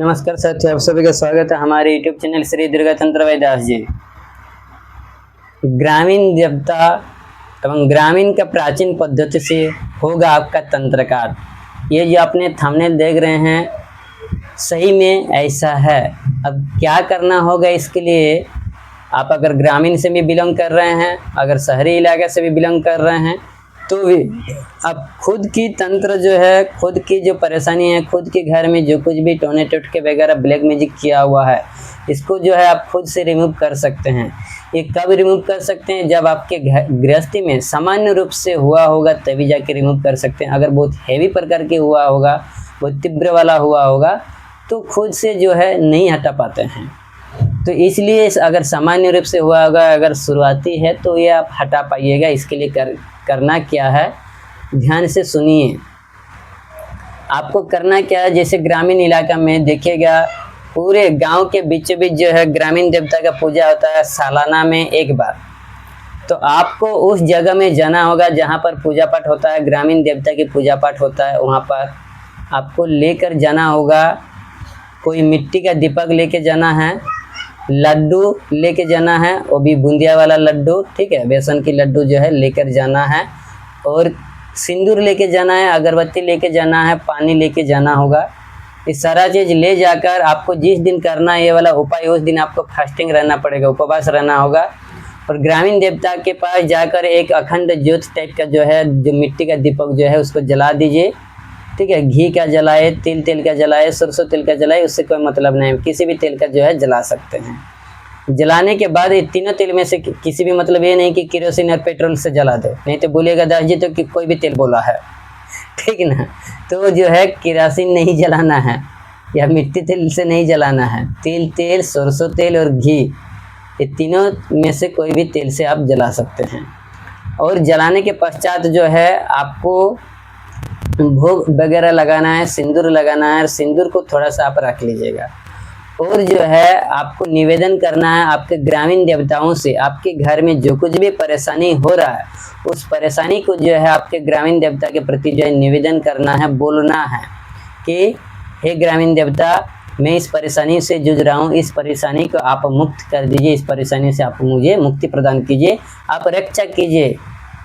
नमस्कार साथियों, आप सभी का स्वागत है हमारे YouTube चैनल श्री दुर्गा तंत्र वैदास जी। ग्रामीण देवता एवं ग्रामीण का प्राचीन पद्धति से होगा आपका तंत्र कार्य। ये जो अपने थंबनेल देख रहे हैं सही में ऐसा है। अब क्या करना होगा इसके लिए, आप अगर ग्रामीण से भी बिलोंग कर रहे हैं, अगर शहरी इलाके से भी बिलोंग कर रहे हैं तो भी अब खुद की तंत्र जो है, खुद की जो परेशानी है, खुद के घर में जो कुछ भी टोने टोटके वगैरह ब्लैक मैजिक किया हुआ है, इसको जो है आप खुद से रिमूव कर सकते हैं। ये कब रिमूव कर सकते हैं? जब आपके गृहस्थी में सामान्य रूप से हुआ होगा तभी जाके रिमूव कर सकते हैं। अगर बहुत हैवी प्रकार के हुआ होगा, बहुत तीव्र वाला हुआ होगा तो खुद से जो है नहीं हटा पाते हैं। तो इसलिए अगर सामान्य रूप से हुआ होगा, अगर शुरुआती है तो ये आप हटा पाइएगा। इसके लिए करना क्या है, ध्यान से सुनिए। आपको करना क्या है, जैसे ग्रामीण इलाका में देखिएगा पूरे गांव के बीचों बीच जो है ग्रामीण देवता का पूजा होता है सालाना में एक बार। तो आपको उस जगह में जाना होगा जहां पर पूजा पाठ होता है, ग्रामीण देवता की पूजा पाठ होता है। वहां पर आपको लेकर जाना होगा, कोई मिट्टी का दीपक लेके जाना है, लड्डू लेके जाना है, वो भी बूंदिया वाला लड्डू, ठीक है, बेसन की लड्डू जो है लेकर जाना है, और सिंदूर लेके जाना है, अगरबत्ती लेके जाना है, पानी लेके जाना होगा। इस सारा चीज़ ले जाकर आपको जिस दिन करना है ये वाला उपाय, उस दिन आपको फास्टिंग रहना पड़ेगा, उपवास रहना होगा। और ग्रामीण देवता के पास जाकर एक अखंड ज्योत टाइप का जो है, जो मिट्टी का दीपक जो है उसको जला दीजिए, ठीक है। घी का जलाए, तेल का जलाए, सरसों तेल का जलाए, उससे कोई मतलब नहीं, किसी भी तेल का जो है जला सकते हैं। जलाने के बाद ये तीनों तेल में से किसी भी, मतलब ये नहीं कि केरोसिन और पेट्रोल से जला दो, नहीं तो बोलिएगा दास जी तो कि कोई भी तेल बोला है, ठीक ना। तो जो है केरोसिन नहीं जलाना है या मिट्टी तेल से नहीं जलाना है, तेल, सरसों तेल और घी, ये तीनों में से कोई भी तेल से आप जला सकते हैं। और जलाने के पश्चात जो है आपको भोग वगैरह लगाना है, सिंदूर लगाना है, और सिंदूर को थोड़ा सा आप रख लीजिएगा। और जो है आपको निवेदन करना है आपके ग्रामीण देवताओं से, आपके घर में जो कुछ भी परेशानी हो रहा है उस परेशानी को जो है आपके ग्रामीण देवता के प्रति जो है निवेदन करना है, बोलना है कि हे ग्रामीण देवता, मैं इस परेशानी से जूझ रहा हूँ, इस परेशानी को आप मुक्त कर दीजिए, इस परेशानी से आप मुझे मुक्ति प्रदान कीजिए, आप रक्षा कीजिए,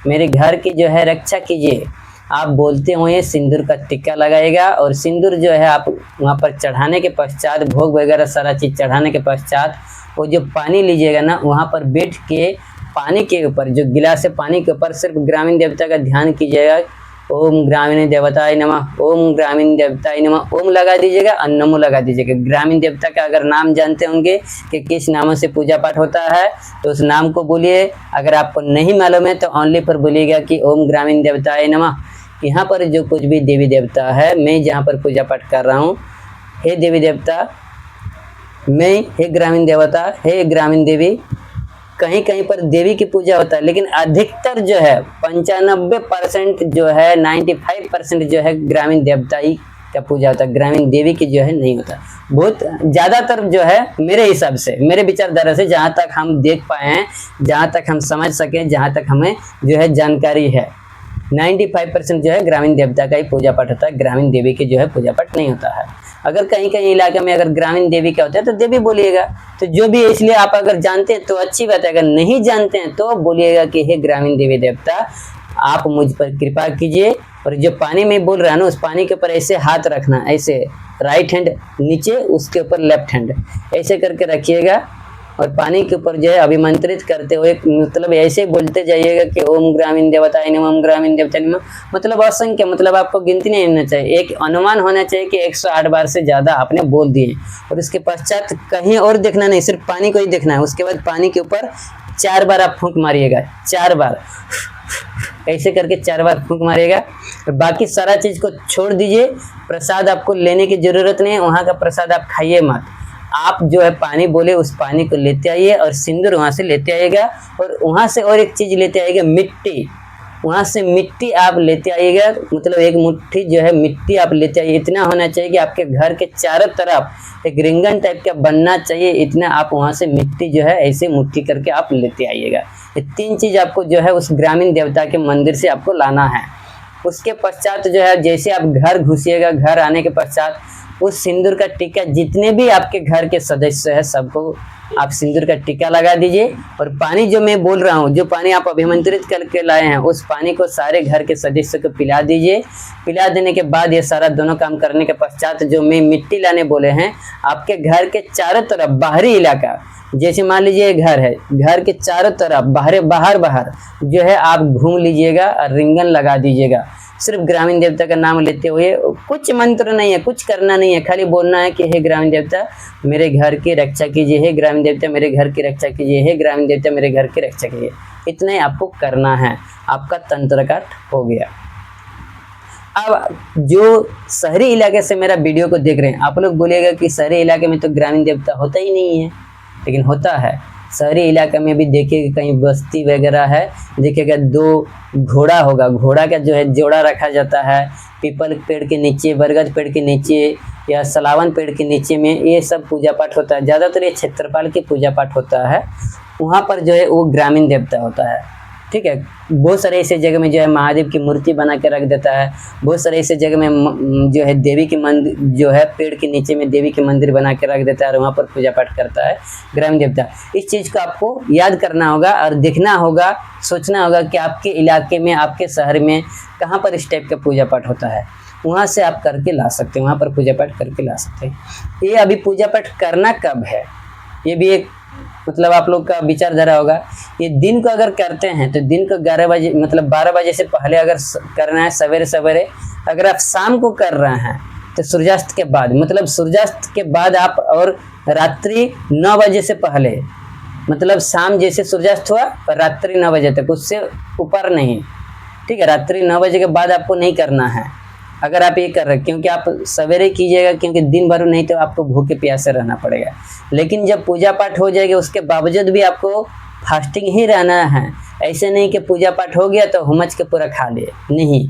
मेरे घर की जो है रक्षा कीजिए। आप बोलते हुए सिंदूर का टिक्का लगाएगा, और सिंदूर जो है आप वहाँ पर चढ़ाने के पश्चात, भोग वगैरह सारा चीज़ चढ़ाने के पश्चात, वो जो पानी लीजिएगा ना, वहाँ पर बैठ के पानी के ऊपर, जो गिलास है पानी के ऊपर सिर्फ ग्रामीण देवता का ध्यान कीजिएगा। ओम ग्रामीण देवताय नमः, ओम ग्रामीण देवताय नमः, ओम लगा दीजिएगा और नमो लगा दीजिएगा। ग्रामीण देवता का अगर नाम जानते होंगे कि किस नामों से पूजा पाठ होता है तो उस नाम को बोलिए। अगर आपको नहीं मालूम है तो ऑनली पर बोलिएगा कि ओम ग्रामीण देवताय नमः। यहाँ पर जो कुछ भी देवी देवता है, मैं जहाँ पर पूजा पाठ कर रहा हूँ, हे देवी देवता, मैं, हे ग्रामीण देवता, हे ग्रामीण देवी। कहीं कहीं पर देवी की पूजा होता है, लेकिन अधिकतर जो है 95% जो है, 95% जो है ग्रामीण देवता ही का पूजा होता है, ग्रामीण देवी की जो है नहीं होता। बहुत ज़्यादातर जो है मेरे हिसाब से, मेरे विचारधारा से, जहाँ तक हम देख पाए हैं, जहाँ तक हम समझ सकें, जहाँ तक हमें जो है जानकारी है, 95% जो है ग्रामीण देवता का ही पूजा पाठ होता है, ग्रामीण देवी के जो है पूजा पाठ नहीं होता है। अगर कहीं कहीं इलाके में अगर ग्रामीण देवी का होता है तो देवी बोलिएगा, तो जो भी है। इसलिए आप अगर जानते हैं तो अच्छी बात है, अगर नहीं जानते हैं तो बोलिएगा कि हे ग्रामीण देवी देवता, आप मुझ पर कृपा कीजिए। और जो पानी में बोल रहा है ना, उस पानी के ऊपर ऐसे हाथ रखना, ऐसे राइट हैंड नीचे, उसके ऊपर लेफ्ट हैंड ऐसे करके रखिएगा, और पानी के ऊपर जो है अभिमंत्रित करते हुए, मतलब ऐसे बोलते जाइएगा कि ओम ग्रामीण देवताय नमः, ओम ग्रामीण देवताय नमः। मतलब असंख्य, मतलब आपको गिनती नहीं होना चाहिए, एक अनुमान होना चाहिए कि 108 बार से ज़्यादा आपने बोल दिए। और इसके पश्चात कहीं और देखना नहीं, सिर्फ पानी को ही देखना है। उसके बाद पानी के ऊपर 4 बार आप फूंक मारिएगा, 4 बार ऐसे करके 4 बार फूंक मारिएगा। और बाकी सारा चीज़ को छोड़ दीजिए। प्रसाद आपको लेने की ज़रूरत नहीं है, वहाँ का प्रसाद आप खाइए मत। आप जो है पानी बोले उस पानी को लेते आइए, और सिंदूर वहाँ से लेते आइएगा, और वहाँ से और एक चीज़ लेते आइएगा, मिट्टी। वहाँ से मिट्टी आप लेते आइएगा, मतलब एक मुट्ठी जो है मिट्टी आप लेते आइए। इतना होना चाहिए कि आपके घर के चारों तरफ एक रिंगन टाइप का बनना चाहिए, इतना आप वहाँ से मिट्टी जो है ऐसे मुट्ठी करके आप लेते आइएगा। ये 3 चीज़ आपको जो है उस ग्रामीण देवता के मंदिर से आपको लाना है। उसके पश्चात जो है, जैसे आप घर घुसिएगा, घर आने के पश्चात उस सिंदूर का टीका जितने भी आपके घर के सदस्य है सबको आप सिंदूर का टीका लगा दीजिए। और पानी जो मैं बोल रहा हूँ, जो पानी आप अभिमंत्रित करके लाए हैं, उस पानी को सारे घर के सदस्य को पिला दीजिए। पिला देने के बाद ये सारा दोनों काम करने के पश्चात जो मैं मिट्टी लाने बोले हैं, आपके घर के चारों तरफ बाहरी इलाका, जैसे मान लीजिए घर है, घर के चारों तरफ बाहर जो है आप घूम लीजिएगा और रिंगन लगा दीजिएगा। सिर्फ ग्रामीण देवता का नाम लेते हुए, कुछ मंत्र नहीं है, कुछ करना नहीं है, खाली बोलना है कि हे ग्रामीण देवता मेरे घर की रक्षा कीजिए, हे ग्रामीण देवता मेरे घर की रक्षा कीजिए, हे ग्रामीण देवता मेरे घर की रक्षा कीजिए। इतना ही आपको करना है, आपका तंत्र काट हो गया। अब जो शहरी इलाके से मेरा वीडियो को देख रहे हैं, आप लोग बोलेगा कि शहरी इलाके में तो ग्रामीण देवता होता ही नहीं है, लेकिन होता है। शहरी इलाके में भी देखिएगा कहीं बस्ती वगैरह है, देखिएगा 2 घोड़ा होगा, घोड़ा का जो है जोड़ा रखा जाता है पीपल पेड़ के नीचे, बरगद पेड़ के नीचे या सलावन पेड़ के नीचे में, ये सब पूजा पाठ होता है। ज़्यादातर ये क्षेत्रपाल की पूजा पाठ होता है, वहाँ पर जो है वो ग्रामीण देवता होता है। ठीक है, बहुत सारे ऐसे जगह में जो है महादेव की मूर्ति बना के रख देता है, बहुत सारे ऐसे जगह में जो है देवी की मंदिर जो है पेड़ के नीचे में देवी के मंदिर बना के रख देता है और वहाँ पर पूजा पाठ करता है ग्रामीण देवता। इस चीज़ को आपको याद करना होगा और देखना होगा, सोचना होगा कि आपके इलाके में, आपके शहर में कहाँ पर इस टाइप का पूजा पाठ होता है, वहाँ से आप करके ला सकते हैं, वहाँ पर पूजा पाठ करके ला सकते हैं। ये अभी पूजा पाठ करना कब है, ये भी एक मतलब आप लोग का विचारधारा होगा। ये दिन को अगर करते हैं तो दिन को 11 बजे मतलब 12 बजे से पहले अगर करना है सवेरे सवेरे। अगर आप शाम को कर रहे हैं तो सूर्यास्त के बाद, मतलब सूर्यास्त के बाद आप, और रात्रि 9 बजे से पहले, मतलब शाम जैसे सूर्यास्त हुआ और रात्रि 9 बजे तक, उससे ऊपर नहीं। ठीक है, रात्रि 9 बजे के बाद आपको नहीं करना है अगर आप ये कर रहे हैं, क्योंकि आप सवेरे कीजिएगा, क्योंकि दिन भर नहीं तो आपको भूखे प्यासे रहना पड़ेगा। लेकिन जब पूजा पाठ हो जाएगी उसके बावजूद भी आपको फास्टिंग ही रहना है। ऐसे नहीं कि पूजा पाठ हो गया तो हुमच के पूरा खा लिए, नहीं,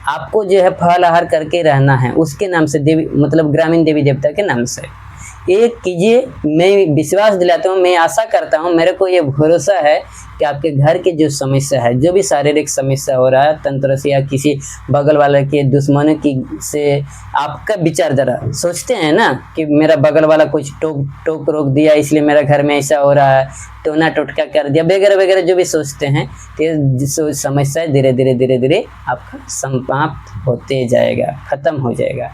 आपको जो है फल आहार करके रहना है उसके नाम से, देवी मतलब ग्रामीण देवी देवता के नाम से। ये कीजिए, मैं विश्वास दिलाता हूँ, मैं आशा करता हूँ, मेरे को ये भरोसा है कि आपके घर की जो समस्या है, जो भी शारीरिक समस्या हो रहा है तंत्र से या किसी बगल वाले के दुश्मनों की से, आपका विचारधारा सोचते हैं ना कि मेरा बगल वाला कुछ टोक रोक दिया इसलिए मेरा घर में ऐसा हो रहा है, टोना टोटका कर दिया वगैरह वगैरह, जो भी सोचते हैं, तो समस्या धीरे धीरे आपका समाप्त होते जाएगा, खत्म हो जाएगा।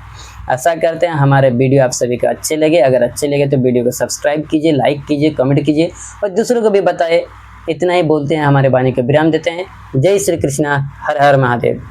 आशा करते हैं हमारे वीडियो आप सभी को अच्छे लगे। अगर अच्छे लगे तो वीडियो को सब्सक्राइब कीजिए, लाइक कीजिए, कमेंट कीजिए और दूसरों को भी बताएं। इतना ही बोलते हैं, हमारे वाणी को विराम देते हैं। जय श्री कृष्णा, हर हर महादेव।